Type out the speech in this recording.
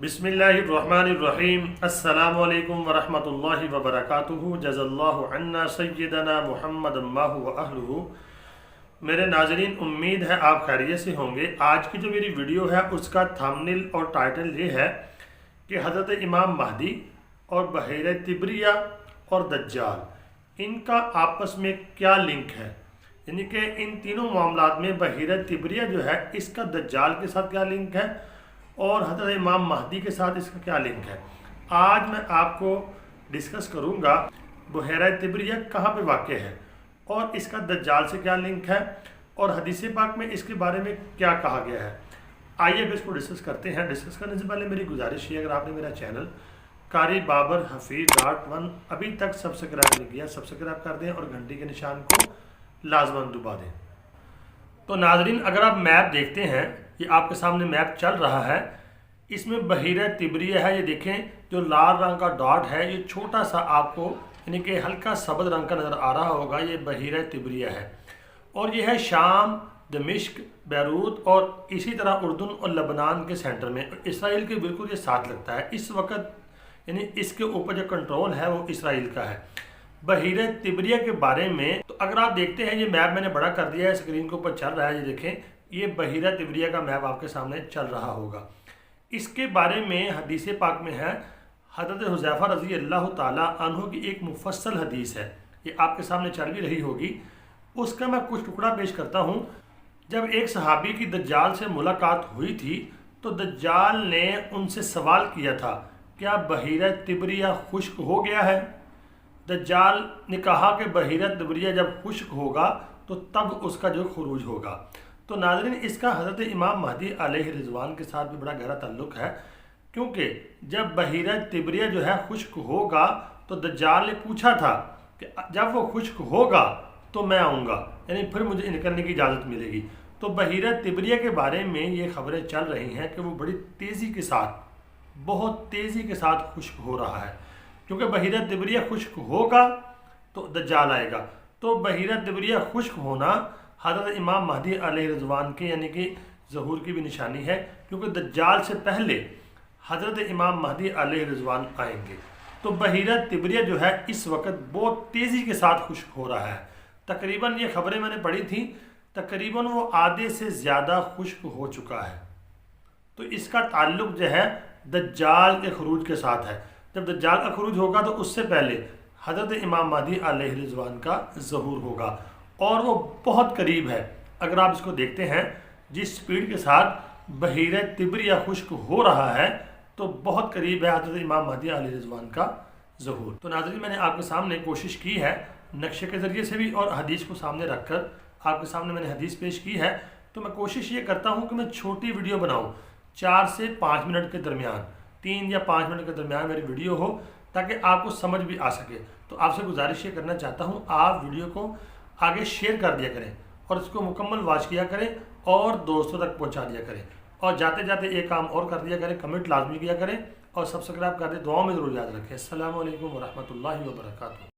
बिस्मिल्लाहिर्रहमानिर्रहीम। अस्सलामु अलैकुम वरहमतुल्लाहि वबरकातुहू। जज़ल्लाहु अन्ना सय्यदना मुहम्मद माहु व अहलुहू। मेरे नाज़रीन, उम्मीद है आप खैरियत से होंगे। आज की जो मेरी वीडियो है उसका थंबनेल और टाइटल ये है कि हज़रत इमाम महदी और बहीर तिब्रिया और दज्जाल इनका आपस में क्या लिंक है, यानी कि इन तीनों मामलात में बहीर तिब्रिया जो है इसका दज्जाल के साथ क्या लिंक है और हज़रत इमाम महदी के साथ इसका क्या लिंक है। आज मैं आपको डिस्कस करूंगा बहीर तिब्रिया कहाँ पे वाक़ है और इसका दज्जाल से क्या लिंक है और हदीस पाक में इसके बारे में क्या कहा गया है। आइए अब इसको डिस्कस करते हैं। डिस्कस करने से पहले मेरी गुजारिश है, अगर आपने मेरा चैनल कारी बाबर हफीज़.1 अभी तक सब्सक्राइब नहीं किया, सब्सक्राइब कर दें और घंटी के निशान को लाजमन दबा दें। तो नाज़रीन, अगर आप मैप देखते हैं, ये आपके सामने मैप चल रहा है, इसमें बहीर तिब्रिया है। ये देखें, जो लाल रंग का डॉट है ये छोटा सा आपको यानी कि हल्का सब्ज़ रंग का नज़र आ रहा होगा, ये बहीर तिब्रिया है। और ये है शाम, दमिश्क, बैरूत और इसी तरह उर्दून और लबनान के सेंटर में, इसराइल के बिल्कुल ये साथ लगता है। इस वक्त यानी इसके ऊपर जो कंट्रोल है वो इसराइल का है। बहीर तिब्रिया के बारे में तो अगर आप देखते हैं, ये मैप मैंने बड़ा कर दिया है, स्क्रीन के ऊपर चल रहा है, ये देखें, ये बहीर तिब्रिया का मैप आपके सामने चल रहा होगा। इसके बारे में हदीस पाक में है, हज़रत हुज़ैफ़ा रज़ी अल्लाह ताला अन्हु की एक मुफस्सल हदीस है, ये आपके सामने चल भी रही होगी। उसका मैं कुछ टुकड़ा पेश करता हूँ। जब एक सहाबी की दज्जाल से मुलाकात हुई थी तो दज्जाल ने उनसे सवाल किया था, क्या बहीर तिब्रिया खुश्क हो गया है? दज्जाल ने कहा कि बहीर तिब्रिया जब खुश्क होगा तो तब उसका जो खुरूज होगा। तो नाज़रीन, इसका हज़रत इमाम महदी अलैहि रिज़वान के साथ भी बड़ा गहरा ताल्लुक़ है, क्योंकि जब बहीर तिब्रिया जो है खुश्क होगा तो दज्जाल ने पूछा था कि जब वो खुश्क होगा तो मैं आऊँगा, यानी फिर मुझे निकलने की इजाज़त मिलेगी। तो बहीर तिब्रिया के बारे में ये खबरें चल रही हैं कि वो बड़ी तेज़ी के साथ, बहुत तेज़ी के साथ खुश्क हो रहा है, क्योंकि बहीर तिब्रिया खुश्क होगा तो दज्जाल आएगा। तो बहीर तिब्रिया खुश्क होना हज़रत इमाम महदी अलैहि रिज़वान के यानी कि ज़हूर की भी निशानी है, क्योंकि दज्जाल से पहले हज़रत इमाम महदी अलैहि रिज़वान आएंगे। तो बहीर तिब्रिया जो है इस वक्त बहुत तेज़ी के साथ खुश्क हो रहा है। तकरीबन ये खबरें मैंने पढ़ी थी, तकरीबन वो आधे से ज़्यादा खुश्क हो चुका है। तो इसका ताल्लुक़ जो है दज्जाल के खरूज के साथ है। जब दज्जाल का खरूज होगा तो उससे पहले हज़रत इमाम महदी अलैहि रिज़वान का ज़हूर होगा और वो बहुत करीब है। अगर आप इसको देखते हैं, जिस स्पीड के साथ बहीर तिब्रिया खुश्क हो रहा है तो बहुत करीब है हज़रत इमाम महदी अलैहि रिज़वान का ज़हूर। तो नाज़रीन, मैंने आपके सामने कोशिश की है नक्शे के ज़रिए से भी और हदीस को सामने रखकर आपके सामने मैंने हदीस पेश की है। तो मैं कोशिश ये करता हूँ कि मैं छोटी वीडियो बनाऊँ, 4 से 5 मिनट के दरमियान, 3 या 5 मिनट के दरमियान मेरी वीडियो हो, ताकि आपको समझ भी आ सके। तो आपसे गुजारिश ये करना चाहता हूँ, आप वीडियो को आगे शेयर कर दिया करें और इसको मुकम्मल वॉच किया करें और दोस्तों तक पहुँचा दिया करें। और जाते जाते एक काम और कर दिया करें, कमेंट लाजमी किया करें और सब्सक्राइब कर दें। दुआओं में ज़रूर याद रखें। अस्सलामु अलैकुम वरहमतुल्लाहि वबरकातुहू।